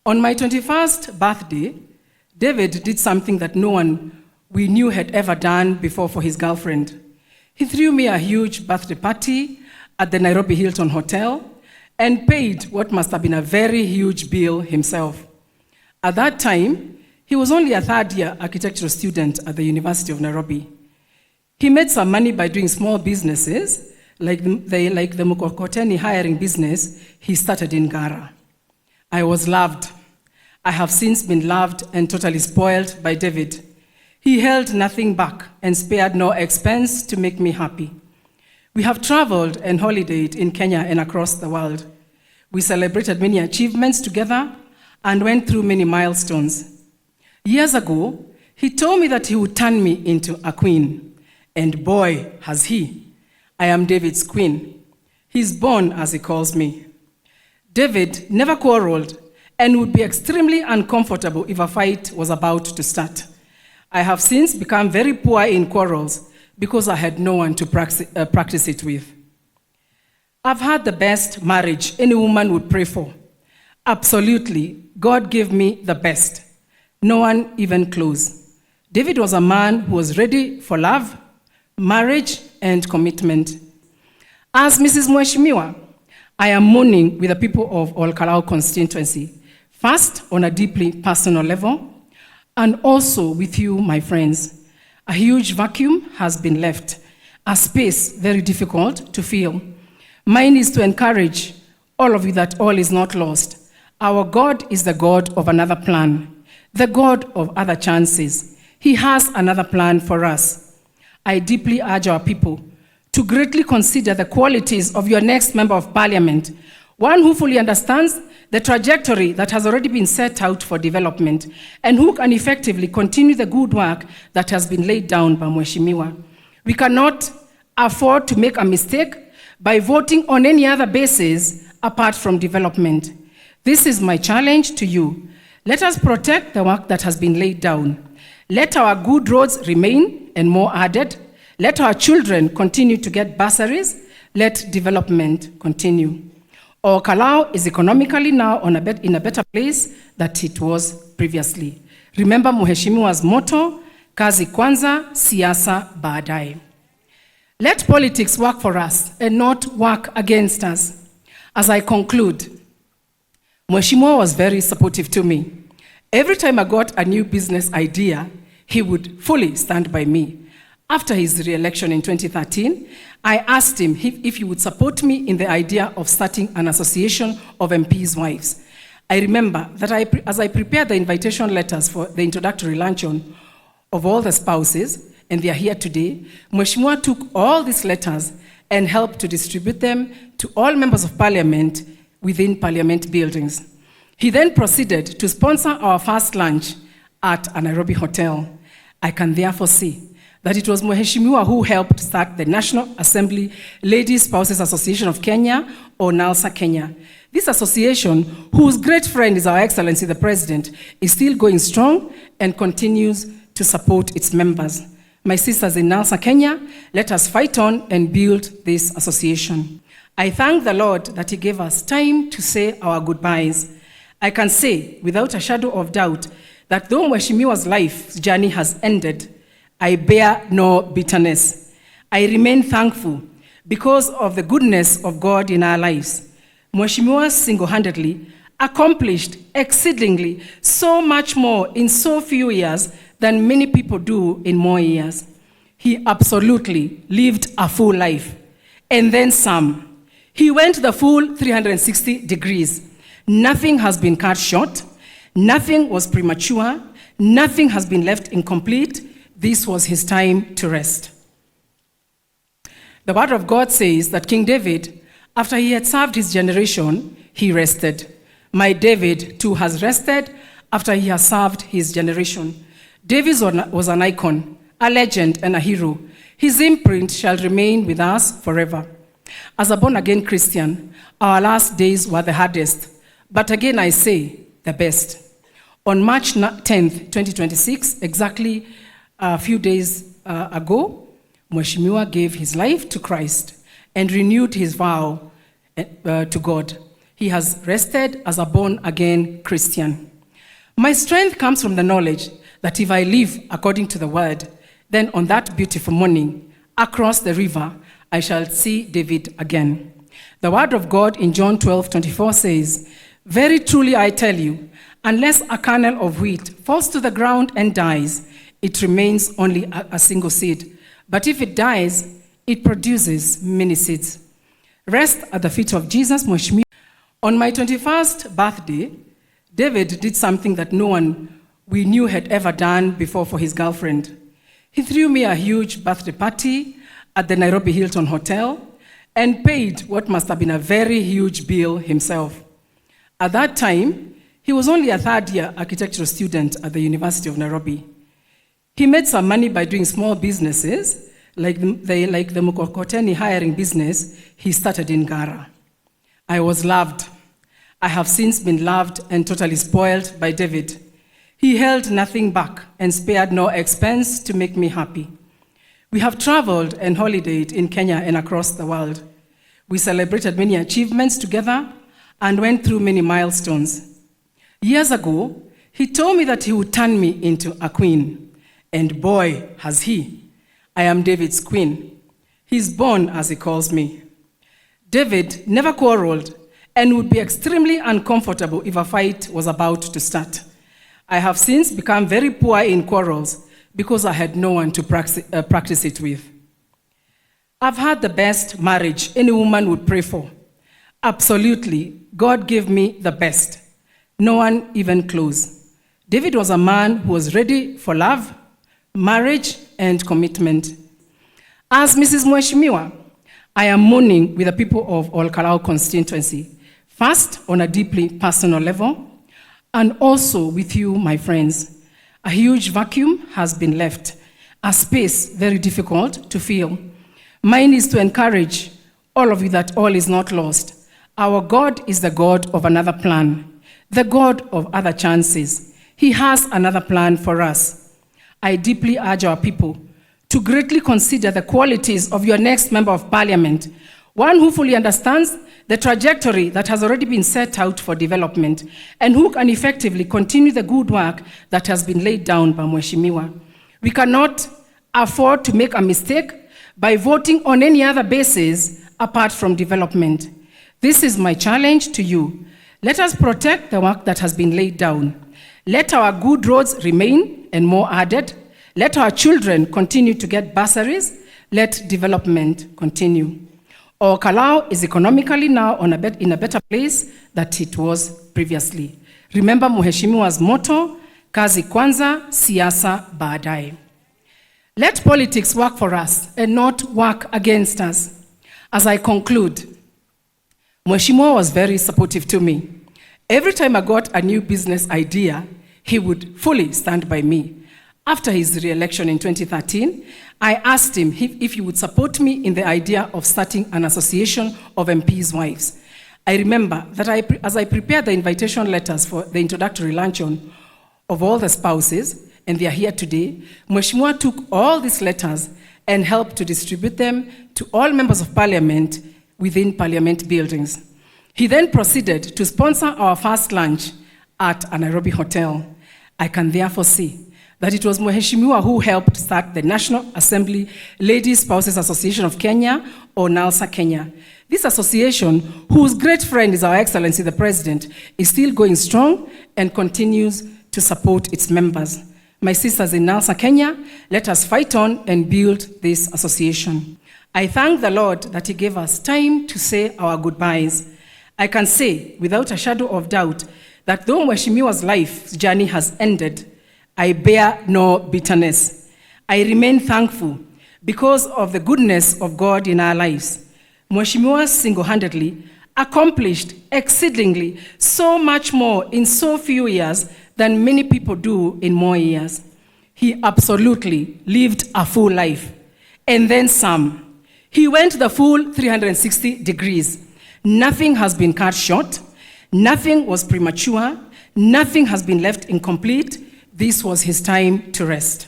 On my 21st birthday, David did something that no one we knew had ever done before for his girlfriend. He threw me a huge birthday party at the Nairobi Hilton Hotel and paid what must have been a very huge bill himself. At that time, he was only a third-year architectural student at the University of Nairobi. He made some money by doing small businesses, like the Mukokoteni hiring business he started in Gara. I was loved. I have since been loved and totally spoiled by David. He held nothing back and spared no expense to make me happy. We have traveled and holidayed in Kenya and across the world. We celebrated many achievements together and went through many milestones. Years ago, he told me that he would turn me into a queen. And boy, has he. I am David's queen. He's born, as he calls me. David never quarreled and would be extremely uncomfortable if a fight was about to start. I have since become very poor in quarrels because I had no one to practice it with. I've had the best marriage any woman would pray for. Absolutely, God gave me the best. No one even close. David was a man who was ready for love, marriage, and commitment. As Mrs. Mheshimiwa, I am mourning with the people of Olkalau constituency, first on a deeply personal level, and also with you, my friends. A huge vacuum has been left, a space very difficult to fill. Mine is to encourage all of you that all is not lost. Our God is the God of another plan, the God of other chances. He has another plan for us. I deeply urge our people to greatly consider the qualities of your next member of parliament, one who fully understands the trajectory that has already been set out for development and who can effectively continue the good work that has been laid down by Mheshimiwa. We cannot afford to make a mistake by voting on any other basis apart from development. This is my challenge to you. Let us protect the work that has been laid down. Let our good roads remain and more added. Let our children continue to get bursaries. Let development continue. Olkalau is economically now in a better place than it was previously. Remember Mheshimiwa's motto, kazi kwanza, siasa baadaye. Let politics work for us and not work against us. As I conclude, Mheshimiwa was very supportive to me. Every time I got a new business idea, he would fully stand by me. After his re-election in 2013, I asked him if he would support me in the idea of starting an association of MPs' wives. I remember that as I prepared the invitation letters for the introductory luncheon of all the spouses, and they are here today, Mheshimiwa took all these letters and helped to distribute them to all members of parliament within parliament buildings. He then proceeded to sponsor our first lunch at a Nairobi hotel. I can therefore say that it was Mheshimiwa who helped start the National Assembly Ladies Spouses Association of Kenya, or NALSA Kenya. This association, whose great friend is Our Excellency the President, is still going strong and continues to support its members. My sisters in NALSA Kenya, let us fight on and build this association. I thank the Lord that He gave us time to say our goodbyes. I can say, without a shadow of doubt, that though Mheshimiwa's life journey has ended, I bear no bitterness. I remain thankful because of the goodness of God in our lives. Mheshimiwa single-handedly accomplished exceedingly so much more in so few years than many people do in more years. He absolutely lived a full life, and then some. He went the full 360 degrees. Nothing has been cut short. Nothing was premature. Nothing has been left incomplete. This was his time to rest. The word of God says that King David, after he had served his generation, he rested. My David too has rested after he has served his generation. David was an icon, a legend, and a hero. His imprint shall remain with us forever. As a born-again Christian, our last days were the hardest, but again I say, the best. On March 10th, 2026, exactly a few days ago, Mheshimiwa gave his life to Christ and renewed his vow to God. He has rested as a born-again Christian. My strength comes from the knowledge that if I live according to the word, then on that beautiful morning, across the river, I shall see David again. The word of God in John 12:24 says, "Very truly I tell you, unless a kernel of wheat falls to the ground and dies, it remains only a single seed. But if it dies, it produces many seeds." Rest at the feet of Jesus, Mheshimiwa. On my 21st birthday, David did something that no one we knew had ever done before for his girlfriend. He threw me a huge birthday party at the Nairobi Hilton Hotel and paid what must have been a very huge bill himself. At that time, he was only a third-year architectural student at the University of Nairobi. He made some money by doing small businesses, like the Mukokoteni hiring business he started in Gara. I was loved. I have since been loved and totally spoiled by David. He held nothing back and spared no expense to make me happy. We have traveled and holidayed in Kenya and across the world. We celebrated many achievements together and went through many milestones. Years ago, he told me that he would turn me into a queen. And boy, has he. I am David's queen. He's born, as he calls me. David never quarreled and would be extremely uncomfortable if a fight was about to start. I have since become very poor in quarrels because I had no one to practice it with. I've had the best marriage any woman would pray for. Absolutely, God gave me the best. No one even close. David was a man who was ready for love, marriage, and commitment. As Mrs. Mheshimiwa, I am mourning with the people of Kiaraho constituency, first on a deeply personal level, and also with you, my friends. A huge vacuum has been left, a space very difficult to fill. Mine is to encourage all of you that all is not lost. Our God is the God of another plan, the God of other chances. He has another plan for us. I deeply urge our people to greatly consider the qualities of your next member of parliament, one who fully understands the trajectory that has already been set out for development and who can effectively continue the good work that has been laid down by Mheshimiwa. We cannot afford to make a mistake by voting on any other basis apart from development. This is my challenge to you. Let us protect the work that has been laid down. Let our good roads remain and more added. Let our children continue to get bursaries. Let development continue. Our Kiaraho is economically now in a better place than it was previously. Remember Mheshimiwa's motto, kazi kwanza, siasa baadaye. Let politics work for us and not work against us. As I conclude, Mheshimiwa was very supportive to me. Every time I got a new business idea, he would fully stand by me. After his re-election in 2013, I asked him if he would support me in the idea of starting an association of MPs' wives. I remember that as I prepared the invitation letters for the introductory luncheon of all the spouses, and they are here today, Mheshimiwa took all these letters and helped to distribute them to all members of parliament within parliament buildings. He then proceeded to sponsor our first lunch at a Nairobi hotel. I can therefore see that it was Mheshimiwa who helped start the National Assembly Ladies Spouses Association of Kenya, or NALSA Kenya. This association, whose great friend is Our Excellency the President, is still going strong and continues to support its members. My sisters in NALSA Kenya, let us fight on and build this association. I thank the Lord that He gave us time to say our goodbyes. I can say, without a shadow of doubt, that though Mheshimiwa's life journey has ended, I bear no bitterness. I remain thankful because of the goodness of God in our lives. Mheshimiwa single-handedly accomplished exceedingly so much more in so few years than many people do in more years. He absolutely lived a full life, and then some. He went the full 360 degrees. Nothing has been cut short. Nothing was premature. Nothing has been left incomplete. This was his time to rest.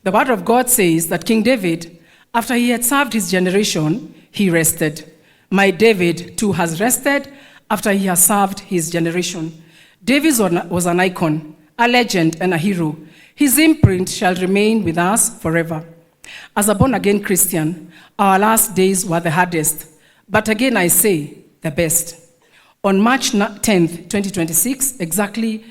The word of God says that King David, after he had served his generation, he rested. My David too has rested after he has served his generation. David was an icon, a legend, and a hero. His imprint shall remain with us forever. As a born-again Christian, our last days were the hardest, but again I say, the best. On March 10th, 2026, exactly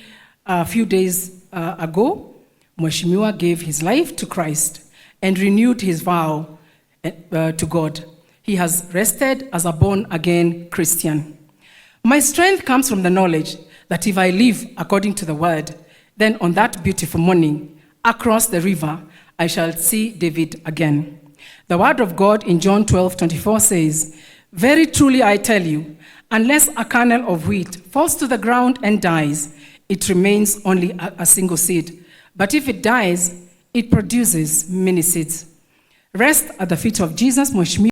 a few days ago, Mheshimiwa gave his life to Christ and renewed his vow to God. He has rested as a born-again Christian. My strength comes from the knowledge that if I live according to the word, then on that beautiful morning, across the river, I shall see David again. The word of God in John 12:24 says, "Very truly I tell you, unless a kernel of wheat falls to the ground and dies, it remains only a single seed. But if it dies, it produces many seeds." Rest at the feet of Jesus, Mheshimiwa.